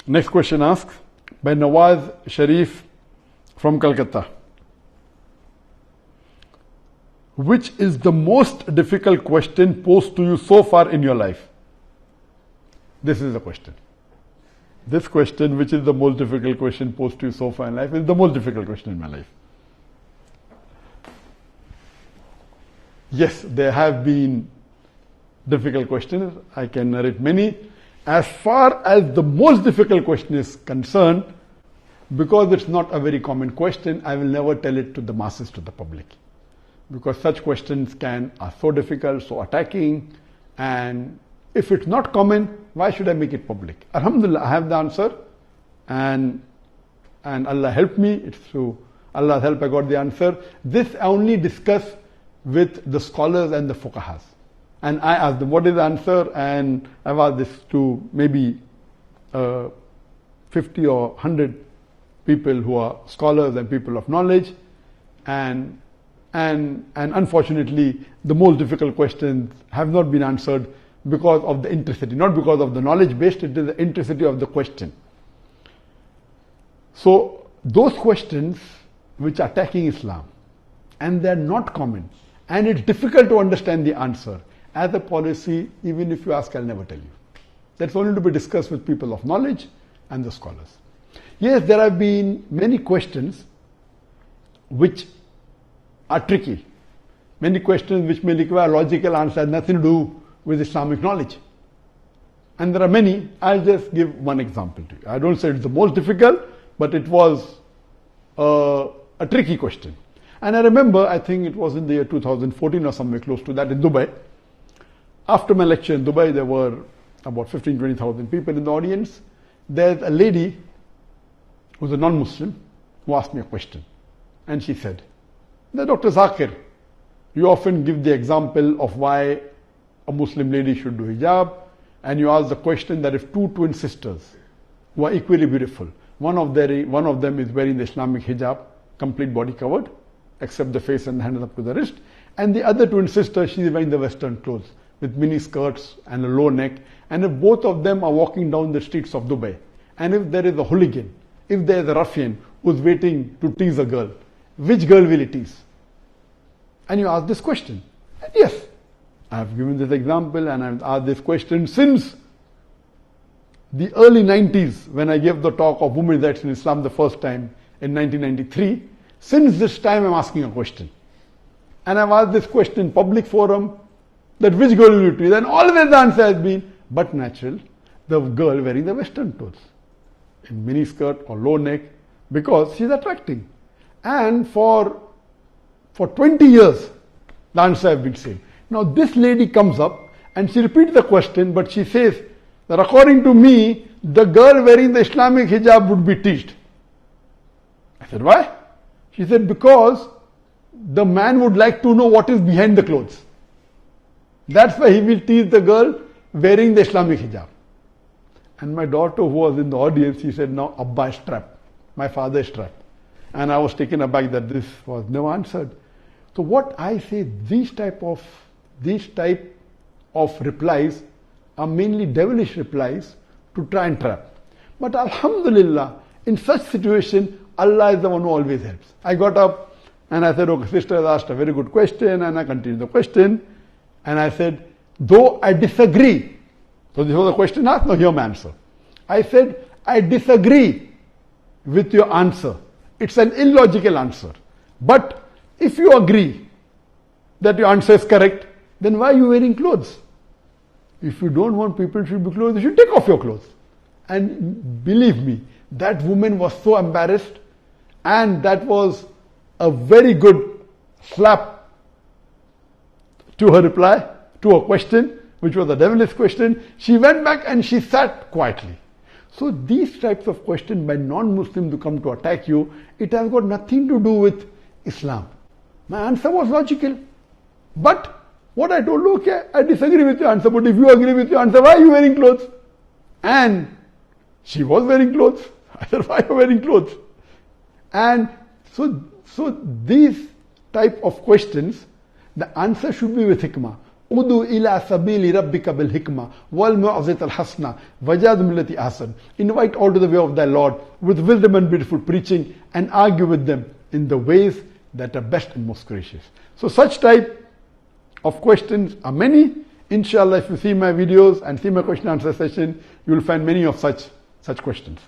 Next question asked by Nawaz Sharif from Calcutta. Which is the most difficult question posed to you so far in your life? This is the question. This question, which is the most difficult question posed to you so far in life, is the most difficult question in my life. Yes, there have been difficult questions. I can narrate many. As far as the most difficult question is concerned, because it's not a very common question, I will never tell it to the masses, to the public. Because such questions are so difficult, so attacking, and if it's not common, why should I make it public? Alhamdulillah, I have the answer, and Allah helped me. It's through Allah's help I got the answer. This I only discuss with the scholars and the fuqahas. And I asked them, what is the answer? And I've asked this to maybe 50 or 100 people who are scholars and people of knowledge. And unfortunately, the most difficult questions have not been answered because of the intricity, not because of the knowledge based, it is the intricity of the question. So those questions which are attacking Islam, and they're not common, and it's difficult to understand the answer, as a policy, even if you ask, I'll never tell you. That's only to be discussed with people of knowledge and the scholars. Yes, there have been many questions which are tricky. Many questions which may require logical answer, nothing to do with Islamic knowledge. And there are many. I'll just give one example to you. I don't say it's the most difficult, but it was a tricky question. And I remember, I think it was in the year 2014 or somewhere close to that in Dubai. After my lecture in Dubai, there were about 15,000-20,000 people in the audience. There's a lady who's a non-Muslim who asked me a question. And she said, Dr. Zakir, you often give the example of why a Muslim lady should do hijab, and you ask the question that if two twin sisters who are equally beautiful, one of them is wearing the Islamic hijab, complete body covered, except the face and the hands up to the wrist, and the other twin sister, she is wearing the Western clothes with mini skirts and a low neck, and if both of them are walking down the streets of Dubai, and if there is a hooligan, if there is a ruffian who's waiting to tease a girl, which girl will he tease? And you ask this question. And yes, I have given this example and I've asked this question since the early 90s when I gave the talk of women's rights in Islam the first time in 1993. Since this time I'm asking a question. And I've asked this question in public forum that which girl will you tease? And always the answer has been, but natural, the girl wearing the Western clothes in mini skirt or low neck because she's attracting. And for 20 years, the answer has been same. Now this lady comes up and she repeats the question, but she says that according to me, the girl wearing the Islamic hijab would be teased. I said, why? She said, because the man would like to know what is behind the clothes. That's why he will tease the girl wearing the Islamic hijab. And my daughter who was in the audience, she said, now Abba is trapped. My father is trapped. And I was taken aback that this was never answered. So what I say, these type of replies are mainly devilish replies to try and trap. But alhamdulillah, in such situation, Allah is the one who always helps. I got up and I said, okay, sister has asked a very good question, and I continued the question. And I said, though I disagree. So this was a question asked, now hear my answer. I said, I disagree with your answer. It's an illogical answer. But if you agree that your answer is correct, then why are you wearing clothes? If you don't want people to be clothes, you should take off your clothes. And believe me, that woman was so embarrassed, and that was a very good slap to her reply, to her question, which was a devilish question. She went back and she sat quietly. So these types of questions by non-Muslims who come to attack you, it has got nothing to do with Islam. My answer was logical. But what I told, okay, I disagree with your answer, but if you agree with your answer, why are you wearing clothes? And she was wearing clothes. I said, why are you wearing clothes? And so these type of questions, the answer should be with hikmah. Udu ila sabili rabbika bil hikmah wal mu'azit al hasna wajad millati ahsan. Invite all to the way of thy Lord with wisdom and beautiful preaching, and argue with them in the ways that are best and most gracious. So such type of questions are many. Inshallah, if you see my videos and see my question answer session, you will find many of such questions.